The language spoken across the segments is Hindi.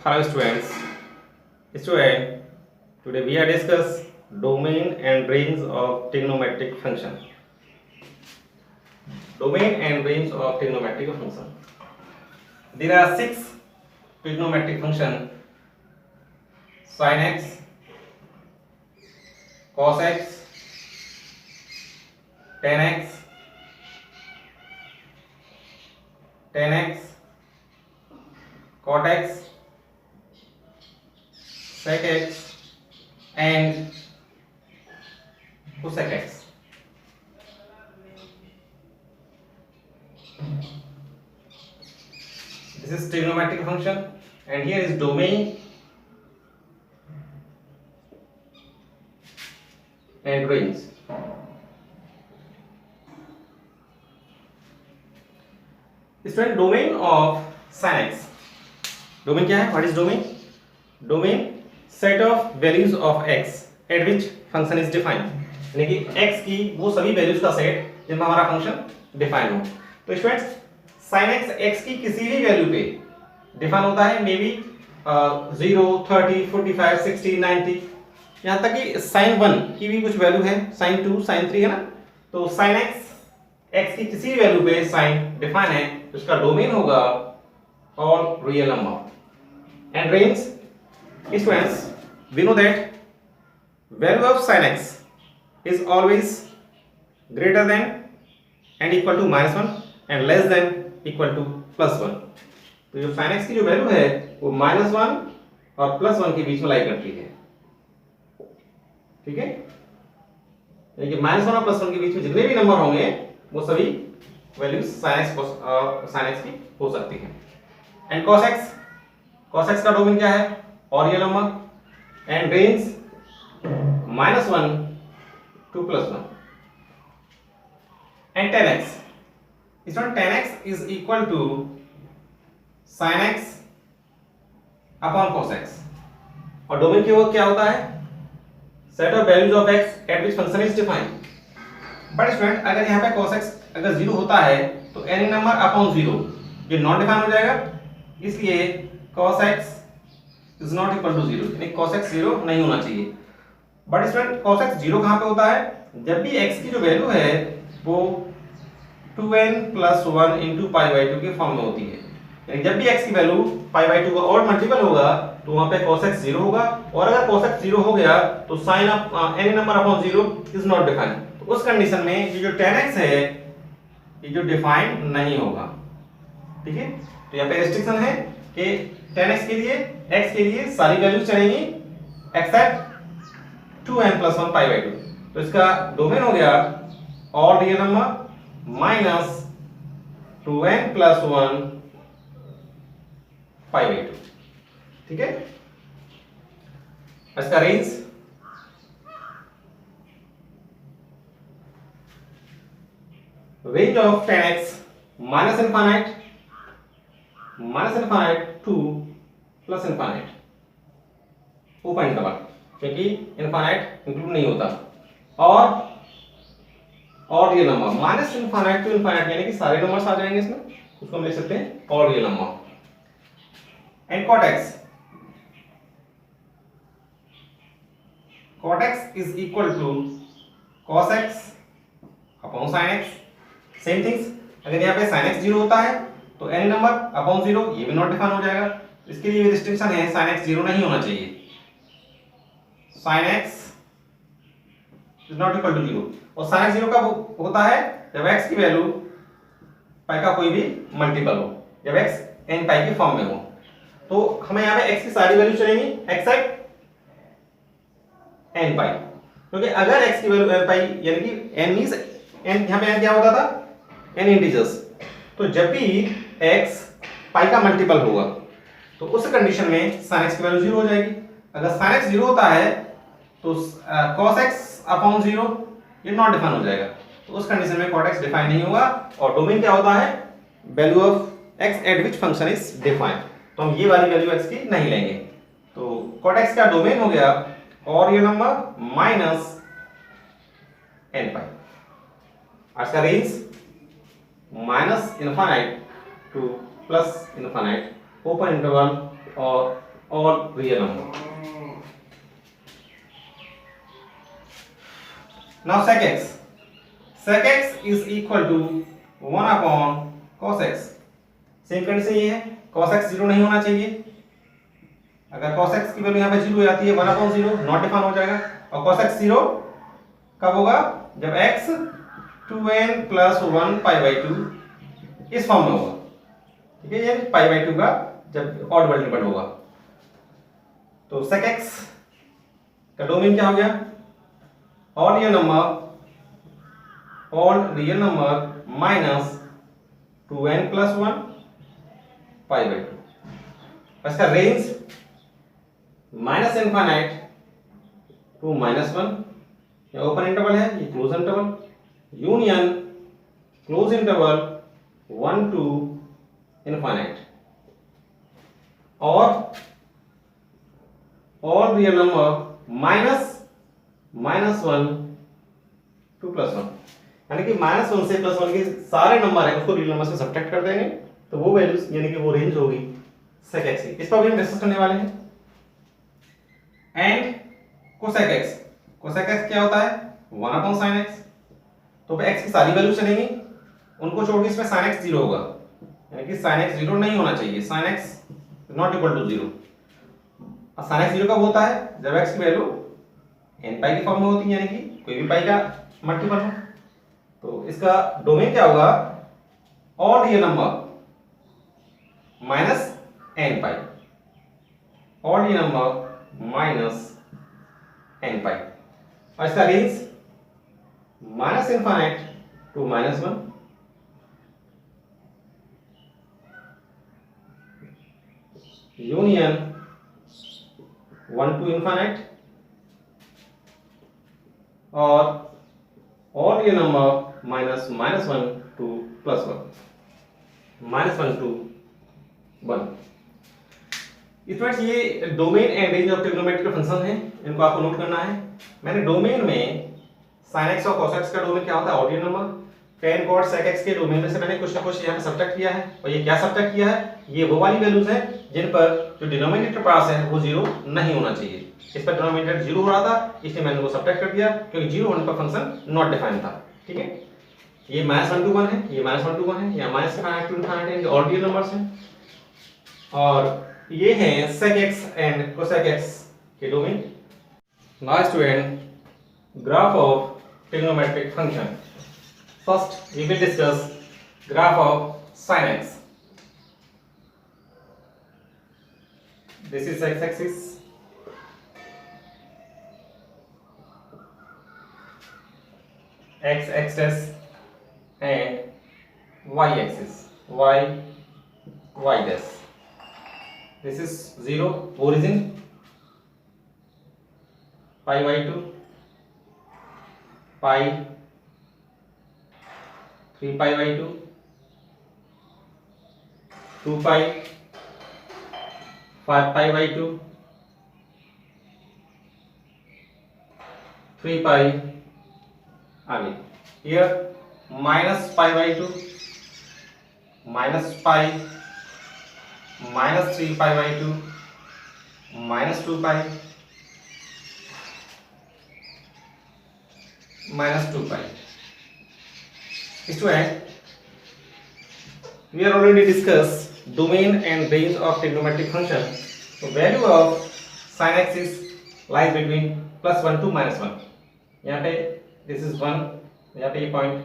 Hello students. Today we are discuss domain and range of trigonometric function. Domain and range of trigonometric function. There are 6 trigonometric function: sin x, cos x, tan x, tan x, cot x, sec x and cosec x. This is trigonometric function and here is domain and range. Student, domain of sin x. Domain क्या है? What is domain? Domain set of values of x at which function is defined. यानी कि x की वो सभी वैल्यूज का सेट जिनमें हमारा फंक्शन डिफाइन हो. तो स्टूडेंट्स, sin x x की किसी भी वैल्यू पे डिफाइन होता है, मे बी 0, 30, 45, 60, 90, यहाँ तक कि sin 1 की भी कुछ वैल्यू है, sin 2, sin 3 है ना. तो sin x x की किसी भी वैल्यू पे sin डिफाइन है, तो इसका डोमेन होगा all real number. And range, students, we know that value of sin x is always greater than and equal to -1 and less than equal to +1. तो जो sin x की जो वैल्यू है वो -1 और +1 के बीच में लाई करती है. ठीक है, यानी कि -1 और +1 के बीच में जितने भी नंबर होंगे वो सभी वैल्यूज sin x की हो सकती है. एंड cos x का डोमेन क्या है? और real number. And range -1 to +1. And tan x, इसमें tan x is equal to sin x upon cos x. और डोमेन की वो क्या होता है? Set of values of x at which function is defined. But student, अगर यहाँ पे cos x अगर 0 होता है तो एनी नंबर अपॉन 0 ये नॉन डिफाइन हो जाएगा, इसलिए cos x is not equal to 0, यानी cos x 0 नहीं होना चाहिए. बट स्टूडेंट, cos x 0 कहाँ पे होता है? जब भी x की जो वैल्यू है वो 2n + 1 × π/2 के फॉर्म में होती है. यानी जब भी x की वैल्यू π/2 का और मल्टीपल होगा तो वहां पे cos x 0 होगा, और अगर cos x 0 हो गया तो sin of any number upon 0 is not defined. तो उस कंडीशन में ये जो tan x है ये जो डिफाइंड नहीं होगा. ठीक है, तो यहाँ पे रेस्ट्रिक्शन है कि tan x के लिए सारी वैल्यूज चलेंगी एक्सेप्ट 2n + 1 π/2. तो इसका डोमेन हो गया ऑल रियल नंबर -2n + 1 π/2. ठीक है, इसका range of tan x -∞ to +∞, open interval, क्योंकि इनफाइनाइट इंक्लूड नहीं होता. और रियल नंबर -∞ to ∞, यानी कि सारे नंबर्स आ जाएंगे इसमें, उसको हम लिख सकते हैं all real number. And cot x is equal to cos x upon sin x. Same things, अगर यहाँ पे sin x 0 होता है तो एनी नंबर अपॉन 0 ये भी नॉट डिफाइन हो जाएगा. इसके लिए रिस्ट्रिक्शन है, sin x 0 नहीं होना चाहिए. sin x is not equal to 0. और sin x 0 कब होता है? जब x की वैल्यू पाई का कोई भी मल्टीपल हो, जब x n पाई के फॉर्म में हो. तो हमें यहाँ पे x की सारी वैल्यू चलेंगी एक्सेप्ट n पाई, क्योंकि अगर x की वैल्यू n पाई यानी कि n मींस n, यहाँ पे n क्या होता था? n integers. तो जब भी x पाई का मल्टीपल होगा तो उस कंडीशन में sin x की वैल्यू 0 हो जाएगी. अगर sin x 0 होता है तो cos x अपॉन 0 ये नॉट डिफाइन हो जाएगा. तो उस कंडीशन में cot x डिफाइन नहीं होगा. और डोमेन क्या होता है? Value of x eight which function is defined. तो हम ये वाली वैल्यू x की नहीं लेंगे. तो cot x का डोमेन हो गया और ये नंबर -n π. आज का रेंज -∞ to +∞, ओपन इंटरवल और all real number. Now sec x. Sec x is equal to 1 upon cos x. Same condition ये है, cos x 0 नहीं होना चाहिए. अगर cos x की वैल्यू यहाँ पे 0 हो जाती है 1 upon 0 नॉट डिफाइन हो जाएगा. और cos x 0 कब होगा? जब x 2n plus 1 pi by 2 इस फॉर्म में होगा. ठीक है, ये pi by 2 का जब ऑड मल्टीपल होगा. तो sec x का डोमेन क्या हो गया? All real number minus 2n plus 1 pi by 2. इसका रेंज माइनस इनफाइनाइट टू -1. ये ओपन इंटरवल है, ये close interval. Union close interval 1 to infinite. और ऑल रियल नंबर -1 to +1. यानी कि -1 से +1 के सारे नंबर है उसको रियल नंबर से सब्ट्रैक्ट कर देंगे तो वो वैल्यूज यानी कि वो रेंज होगी sec x की. इस पर भी हम डिस्कस करने वाले हैं. एंड cosec x क्या होता है? 1 upon sin x. तो x की सारी वैल्यू चलेंगी, उनको छोड़ के इसमें sin x 0 होगा. यानी कि sin x 0 नहीं होना चाहिए. sin x not equal to 0. sin x 0 कब होता है? जब x की वैल्यू n पाई की फॉर्म में होती है, यानी कि कोई भी पाई का मल्टीपल हो. तो इसका डोमेन क्या होगा? All real number minus n pi. All real number minus n pi. और इसका range minus infinite to -1. Union 1 to infinite. और all real number -1 to +1. -1 to 1. Students ये domain and range of trigonometric function है, इनको आपको नोट करना है. मैंने डोमेन में sin x और cos x का डोमेन क्या होता है? Odd real number. tan cot sec x के डोमेन में से मैंने कुछ ना कुछ यहाँ पे सब्ट्रैक्ट किया है. और ये क्या सब्ट्रैक्ट किया है? ये वो वाली वैल्यूज हैं जिन पर जो डिनोमिनेटर पास है वो 0 नहीं होना चाहिए. इस पर डिनोमिनेटर 0 हो रहा था इसलिए मैंने वो सब्ट्रैक्ट कर दिया क्योंकि 0 होने पर फंक्शन नॉट डिफाइन था. ठीक है, ये -1 to 1 है, ये -1 to 1 है, या -1 to ∞ है, ये ऑड रियल नंबर्स हैं. और ये हैं sec x and cosec x के domain. Now student, graph of trigonometric function. First we will discuss graph of sin x. This is x axis, x axis and y axis, y dash. This is 0 origin pi by 2 pi 3 pi by 2 2 pi 5 pi by 2 3 pi. आगे here minus pi by 2 minus pi minus 3 pi by 2 minus 2 pi minus 2 pi. Student, we are already discussed domain and range of trigonometric function. So value of sin x is lies between +1 to -1. यहाँ पे this is 1, यहाँ पे ये point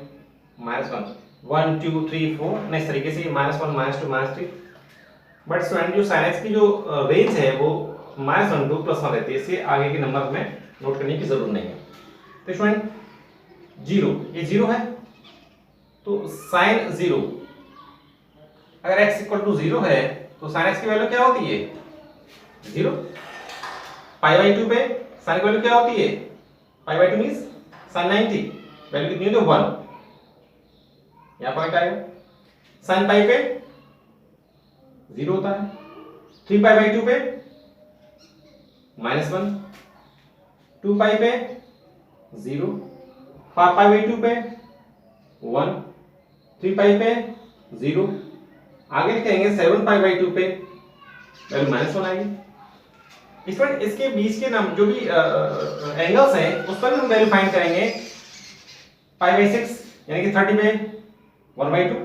-1 1 2 3 4 नेक्स्ट तरीके से -1 -2 -3. बट स्टूडेंट जो sin x की जो रेंज है वो -1 to +1 रहती है, इससे आगे के नंबर में नोट करने की जरूरत नहीं है. तो स्टूडेंट 0, ये 0 है तो sin 0, अगर x इक्वल टू 0 है तो sin x की वैल्यू क्या होती है? 0. पाई बाई 2 पे sin की वैल्यू क्या होती है? पाई बाई 2 मींस sin 90, वैल्यू कितनी होती है? 1. यहाँ पॉइंट आएगा. sin पाई पे 0 होता है. 3 पाई बाई 2 पे -1, 2 पाई पे 0, 5 पाई बाई 2 पे 1, 3 पाई पे 0. आगे लिखेंगे 7 पाई बाई 2 पे वैल्यू -1 आएगी. स्टूडेंट इसके बीच के जो भी एंगल्स हैं उस पर भी हम वैल्यू फाइंड करेंगे। π/6 यानी कि 30 पे 1/2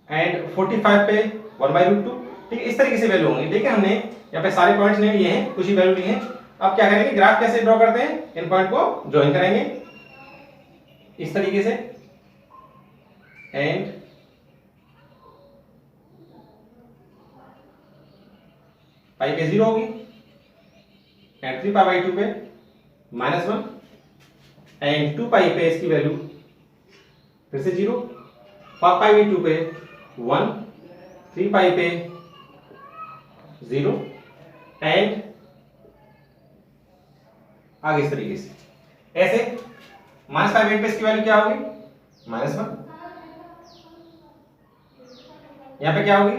एंड 45 पे 1/√2। ठीक है, इस तरीके से वैल्यू होंगी। देखिए हमने यहाँ पे सारे पॉइंट्स ले लिए हैं, कुछ ही वैल्यू लिए हैं। अब क्या करेंगे, ग्राफ कैसे ड्रॉ करते हैं, इन पॉइंट को ज्वाइन करेंगे इस तरीके से एंड पाई पे 0 होगी एंड 3π/2 पे -1 एंड 2π पे इसकी वैल्यू फिर से 0, 5π/2 पे 1, 3π पे 0 एंड आगे इस तरीके से। ऐसे -5/8 पे इसकी वैल्यू क्या होगी, -1, यहां पे क्या होगी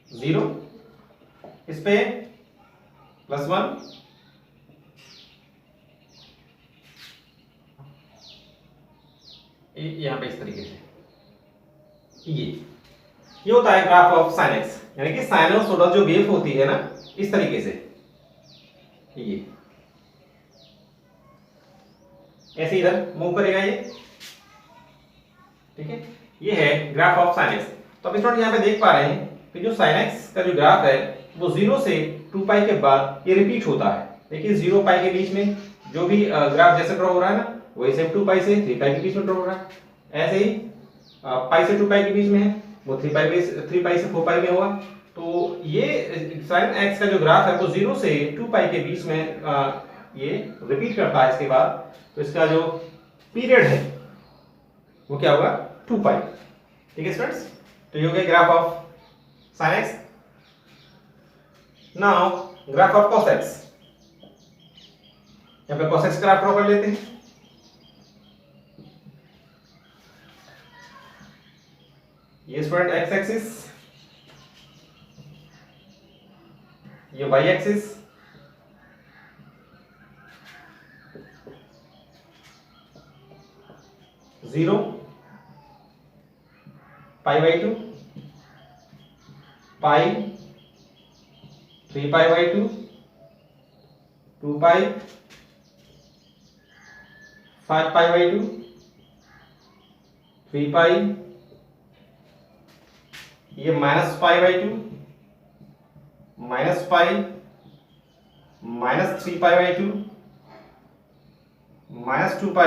0, इस पे +1, यहां पे इस तरीके से। ये होता है ग्राफ ऑफ sin x, यानी कि साइनोसॉइडल जो वेव होती है ना, इस तरीके से ये ऐसे इधर मूव करेगा ये। ठीक है, ये है ग्राफ ऑफ sin x। तो अब स्टूडेंट यहाँ पे देख पा रहे हैं कि जो sin x का जो ग्राफ है वो 0 से 2π के बाद ये रिपीट होता है। देखिए 0π के बीच में जो भी ग्राफ जैसे ड्रॉ हो रहा है ना, वही सेम 2π से 3π के बीच में ड्रॉ हो रहा है। ऐसे ही π से 2π के बीच में है, वो 3π से 4π में होगा। तो ये sin x का जो ग्राफ है वो 0 से 2π के बीच में ये रिपीट करता है इसके बाद। तो इसका जो पीरियड है वो क्या होगा, 2π। ठीक है स्टूडेंट्स, तो ये हो गया graph of sin x। Now graph of cos x, यहां पे cos x ग्राफ ड्रॉ कर लेते हैं। ये स्टूडेंट x एक्सिस, ये y एक्सिस, जीरो, π/2, पाई, 3π/2, 2π, 5π/2, 3π, ये -π/2, -π, -3π/2, -2π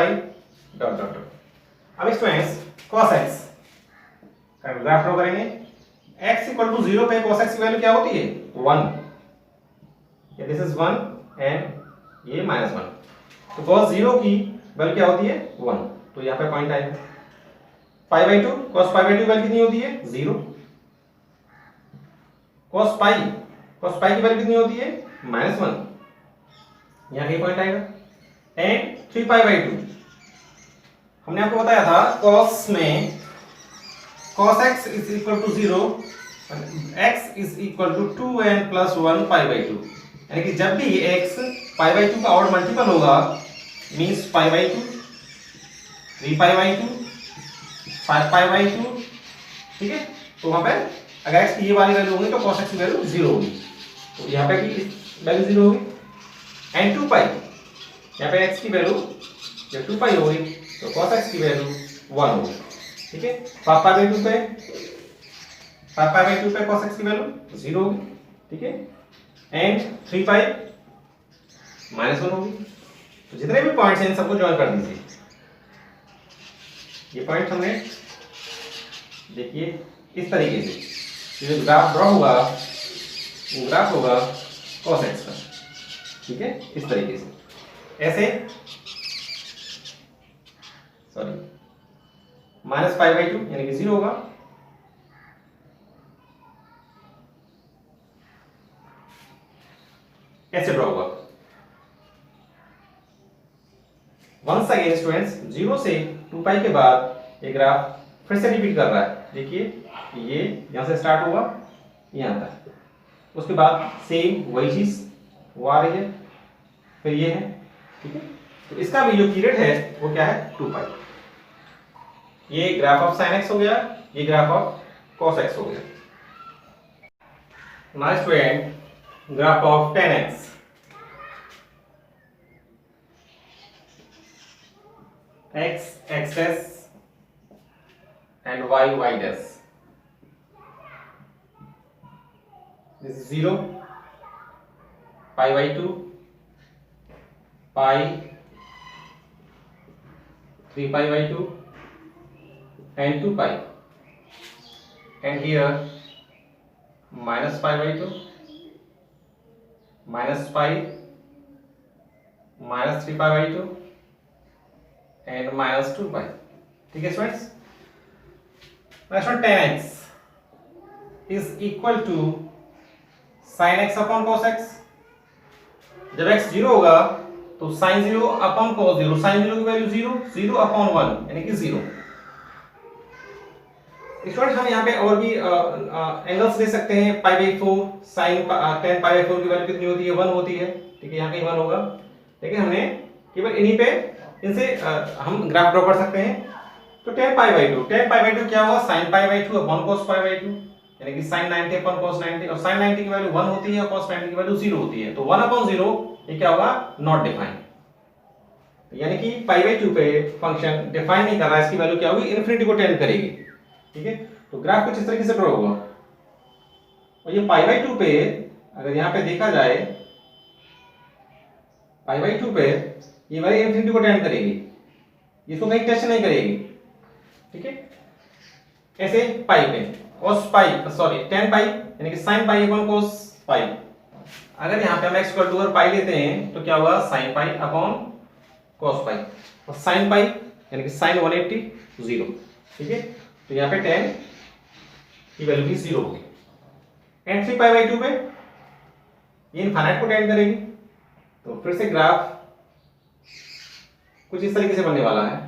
डॉट डॉट। अब स्टूडेंट्स cos x का ग्राफ ड्रॉ करेंगे। x = 0 पे cos x की वैल्यू क्या होती है, 1। दिस इज 1 एंड ये -1। तो cos 0 की वैल्यू क्या होती है, 1। तो यहाँ पे पॉइंट आएगा। π/2, cos π/2 वैल्यू कितनी होती है, 0। cos π की वैल्यू कितनी होती है, -1। यहाँ कहीं पॉइंट आएगा। एंड 3π/2 हमने आपको बताया था cos में cos x = 0, x = 2n + 1 π/2। यानी कि जब भी x π/2 का ऑड मल्टीपल होगा मींस π/2, 3π/2, 5π/2। ठीक है, तो वहां पे अगर x की ये वाली वैल्यू होगी तो cos x की वैल्यू 0 होगी। तो यहाँ पे की वैल्यू 0 होगी। एंड 2π, यहाँ पे x की वैल्यू जब 2π होगी तो cos x की वैल्यू 1 होगी। ठीक है, 5π/2 पे cos x की वैल्यू 0 होगी। ठीक है, एंड 3π -1 होगी। तो जितने भी पॉइंट्स हैं इन सबको ज्वाइन कर दीजिए। ये पॉइंट्स हमने देखिए इस तरीके से जो ग्राफ ड्रॉ होगा वो ग्राफ होगा cos x का। ठीक है, इस तरीके से ऐसे सॉरी -π/2 यानी कि 0 होगा। ऐसे ड्रॉ होगा। वंस अगेन स्टूडेंट्स 0 से 2π के बाद ये ग्राफ फिर से रिपीट कर रहा है। देखिए ये यहां से स्टार्ट हुआ यहां तक, उसके बाद सेम वही चीज वो आ रही है, फिर ये है। ठीक है, तो इसका भी जो पीरियड है वो क्या है, 2π। ये ग्राफ ऑफ sin x हो गया, ये ग्राफ ऑफ cos x हो गया। Now student graph of 10x, x x dash and y y dash. This is 0, pi by 2, pi, 3 pi by 2 and 2 pi, and here minus pi by 2, minus pi, minus 3 pi by 2 and minus 2 pi. ठीक है students, next one 10x is equal to sin x upon cos x. जब x 0 होगा तो sin 0 अपॉन cos 0, sin 0 की वैल्यू 0, 0 अपॉन 1 यानी कि 0. स्टूडेंट्स हम यहाँ पे और भी एंगल्स ले सकते हैं. Pi by 4 sin 10 pi by 4 की वैल्यू कितनी होती है? 1 होती है. ठीक है, यहाँ कहीं 1 होगा, लेकिन हमने केवल इन्हीं पे इनसे हम ग्राफ ड्रॉ कर सकते हैं. तो 10 पाई बाई 2, 10 पाई बाई 2 क्या होगा? sin pi by 2 upon cos pi by 2 यानी कि sin 90 अपॉन cos 90, और sin 90 की वैल्यू 1 होती है और cos 90 की वैल्यू 0 होती है. तो 1 अपॉन 0 ये क्या होगा? Not defined. यानी कि पाई बाई 2 पे फंक्शन डिफाइन नहीं कर रहा है, इसकी वैल्यू क्या होगी? इन्फिनिटी को टेंड करेगी. ठीक है, तो ग्राफ कुछ इस तरीके से ड्रॉ होगा. और ये पाई बाई 2 पे अगर यहाँ पे देखा जाए, पाई बाई 2 पे ये वैल्यू इन्फिनिटी को टेंड करेगी, इसको कहीं टच नहीं करेगी. ठीक है, ऐसे पाई पे cos पाई, सॉरी 10 पाई यानी कि sin पाई अपॉन cos पाई. अगर यहाँ पे हम x इक्वल टू अगर पाई लेते हैं तो क्या होगा? sin पाई अपॉन cos पाई, और sin पाई यानी कि sin 180 0. ठीक है, तो यहाँ पे 10 की वैल्यू भी 0 होगी. एंड 3 पाई बाई 2 पे ये इनफाइनाइट को टेंड करेगी. तो फिर से ग्राफ कुछ इस तरीके से बनने वाला है,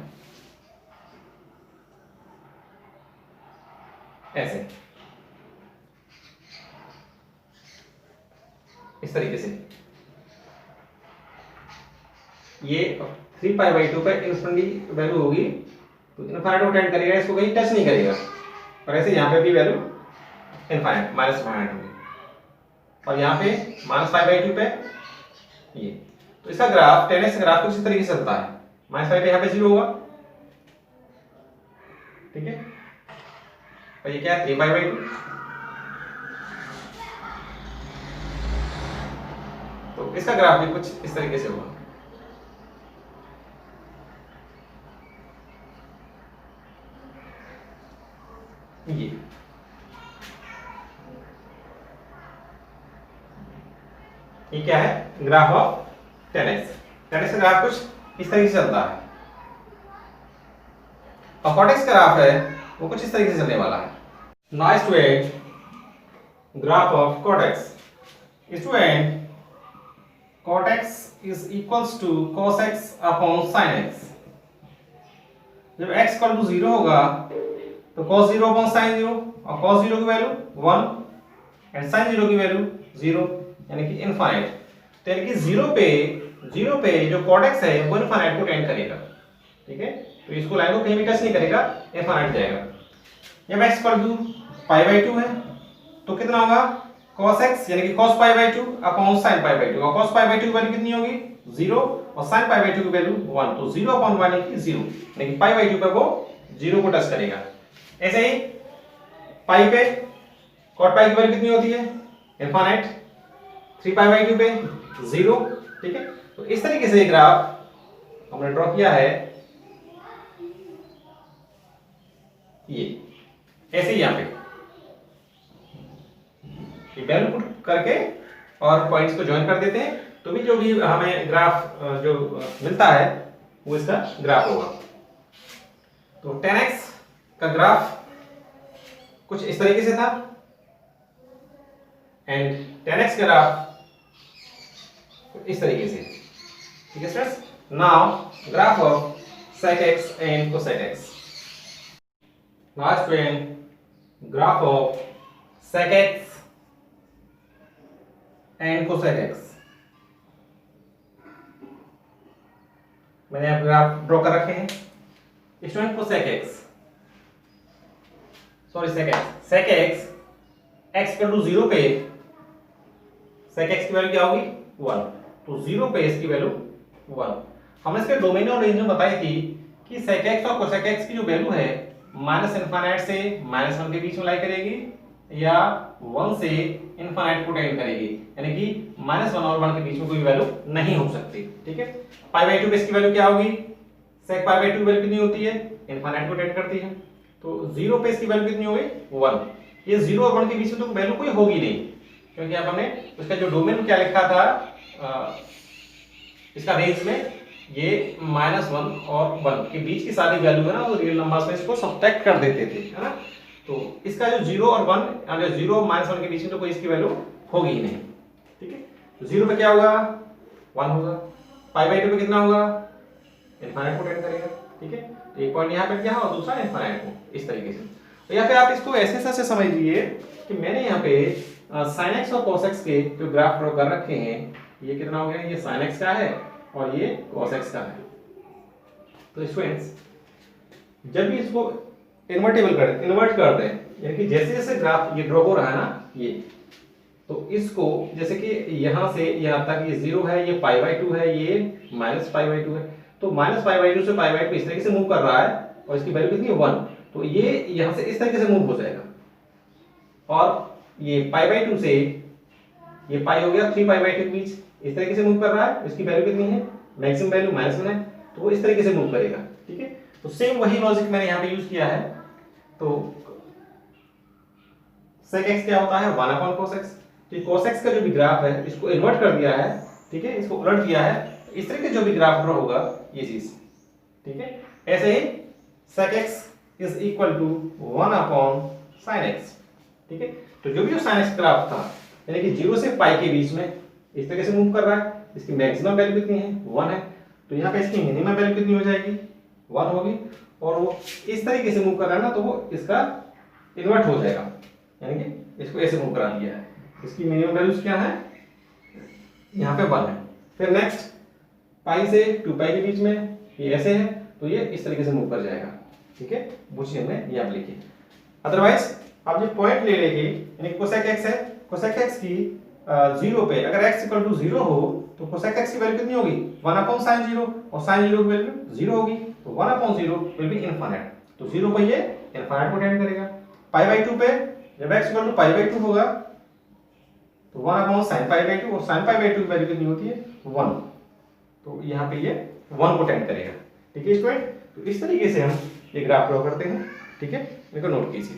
ऐसे इस तरीके से. ये 3 पाई बाई 2 पे इन्फिनिटी वैल्यू होगी तो इनफाइनाइट को टेंड करेगा, इसको कहीं टच नहीं करेगा. और ऐसे यहाँ पे भी वैल्यू इनफाइनाइट माइनस इनफाइनाइट होगी, और यहाँ पे माइनस 5 बाई 2 पे ये. तो इसका ग्राफ 10x ग्राफ कुछ इस तरीके से चलता है. माइनस 5 पे यहाँ पे 0 होगा. ठीक है, और ये क्या है? 3 पाई बाई 2. तो इसका ग्राफ भी कुछ इस तरीके से होगा. ये क्या है? Graph of 10x. 10x का ग्राफ कुछ इस तरीके से चलता है, और cot x का ग्राफ है वो कुछ इस तरीके से चलने वाला है. Now student, graph of cot x. Student, cot x is equals to cos x upon sin x. जब x इक्वल टू 0 होगा तो cos 0 upon sin 0, और cos 0 की वैल्यू 1 एंड sin 0 की वैल्यू 0 यानी कि इनफाइनाइट. तो यानी कि 0 पे जो cot x है वो इनफाइनाइट को टेंड करेगा. ठीक है, तो इसको लाइन को कहीं भी टच नहीं करेगा, इनफाइनाइट जाएगा. जब x equal to pi by 2 है तो कितना होगा? cos x यानी कि cos pi by 2 upon sin pi by 2, और cos पाई बाई 2 की वैल्यू कितनी होगी? 0, और sin पाई बाई 2 की वैल्यू 1. तो 0 अपॉन 1 यानी कि 0, यानी कि पाई बाई 2 पे वो 0 को टच करेगा. ऐसे ही पाई पे cot पाई की वैल्यू कितनी होती है? इनफाइनाइट. 3 पाई बाई 2 पे 0. ठीक है, तो इस तरीके से ग्राफ हमने ड्रॉ किया है. ये ऐसे ही यहाँ पे वैल्यू पुट करके और पॉइंट्स को ज्वाइन कर देते हैं, तो भी जो भी हमें ग्राफ जो मिलता है वो इसका ग्राफ होगा. तो 10x का ग्राफ कुछ इस तरीके से था, एंड 10x का ग्राफ इस तरीके से. ठीक है students, now graph of sec x and cosec x. Last one, graph of sec x and cosec x. मैंने आप ग्राफ ड्रॉ कर रखे हैं. Student cosec x, sorry sec x, x equal to 0 पे sec x की वैल्यू क्या होगी 1, तो 0 पे इसकी वैल्यू 1। हमने इसके डोमेन और रेंज में बताई थी कि sec x और cosec x की जो वैल्यू है माइनस इनफाइनाइट से माइनस 1 के बीच में लाई करेगी या 1 से इनफाइनाइट को टेंड करेगी, यानी कि माइनस 1 और 1 के बीच में कोई वैल्यू नहीं हो सकती। ठीक है, पाई बाई 2 पे इसकी वैल्यू क्या होगी, sec पाई बाई 2 वैल्यू कितनी होती है, इनफाइनाइट को टेंड करती है, तो 0 पे इसकी वैल्यू कितनी होगी 1। ये 0 और 1 के बीच में तो वैल्यू कोई होगी नहीं, क्योंकि अब हमने उसका जो डोमेन क्या लिखा था इसका रेंज में ये -1 और 1 के बीच की सारी वैल्यू है ना वो रियल नंबर्स में इसको सब्ट्रैक्ट कर देते थे, है ना। तो इसका जो 0 और 1 यानी 0 और -1 के बीच में तो कोई इसकी वैल्यू होगी ही नहीं। ठीक है, तो 0 पे क्या होगा 1 होगा, पाई बाई 2 पे कितना होगा इनफाइनाइट को टेंड करेगा। ठीक है, तो एक पॉइंट यहाँ पे क्या और दूसरा इनफाइनाइट को, इस तरीके से। तो यहाँ पे आप इसको ऐसे समझिए कि मैंने यहाँ पे sin x और cos x के जो ग्राफ ड्रॉ कर रखे हैं, ये कितना हो गया, ये sin x का है और ये cos x का है। तो स्टूडेंट्स जब भी इसको इन्वर्ट कर दें, यानी कि जैसे जैसे ग्राफ ये ड्रॉ हो रहा है ना ये, तो इसको जैसे कि यहाँ से यहाँ तक ये 0 है, ये पाई बाई 2 है, ये माइनस पाई बाई 2 है, तो माइनस पाई बाई 2 से पाई बाई 2 इस तरीके से मूव कर रहा है और इसकी वैल्यू कितनी है 1, तो ये यहाँ से इस तरीके से मूव हो जाएगा। और ये पाई बाई 2 से ये पाई हो गया 3 पाई बाई 2 के बीच, इस तरीके से मूव कर रहा है, इसकी वैल्यू कितनी है मैक्सिमम वैल्यू -1 है, तो वो इस तरीके से मूव करेगा। ठीक है, तो सेम वही लॉजिक मैंने यहाँ पे यूज किया है। तो sec x क्या होता है 1 अपॉन cos x, तो cos x का जो भी ग्राफ है इसको इन्वर्ट कर दिया है। ठीक है, इसको उलट दिया है, इस तरह के जो भी ग्राफ ड्रॉ होगा ये चीज। ठीक है, ऐसे ही sec x is equal to 1 upon sin x। ठीक है, तो जो भी जो sin x ग्राफ था यानी कि 0 से पाई के बीच में इस तरीके से मूव कर रहा है, इसकी मैक्सिमम वैल्यू कितनी है 1 है, तो यहाँ पे इसकी मिनिमम वैल्यू कितनी हो जाएगी 1 होगी, और वो इस तरीके से मूव कर रहा है ना, तो वो इसका इन्वर्ट हो जाएगा, यानी कि इसको ऐसे मूव करा दिया है, इसकी मिनिमम वैल्यूज क्या है यहाँ पे 1 है। फिर नेक्स्ट पाई से 2 पाई के बीच में ये ऐसे है, तो ये इस तरीके से मूव कर जाएगा। ठीक है, बुझिए में ये आप लिखिए। अदरवाइज आप जो पॉइंट ले लेंगे, यानी कोसेक x है, कोसेक x की 0 पे अगर x इक्वल टू 0 हो तो कोसेक x की वैल्यू कितनी होगी 1 अपॉन sin 0, और sin 0 की वैल्यू 0 होगी, तो 1 अपॉन 0 विल बी इनफाइनाइट, तो 0 पे ये इनफाइनाइट को टेंड करेगा। पाई बाई 2 पे जब x equal to pi by 2 होगा तो 1 अपॉन sin पाई बाई 2, और sin पाई बाई 2 की वैल्यू कितनी होती है 1, तो यहाँ पे ये 1 को टेंड करेगा। ठीक है स्टूडेंट, तो इस तरीके से हम ये ग्राफ ड्रॉ करते हैं। ठीक है, इनको नोट कीजिए।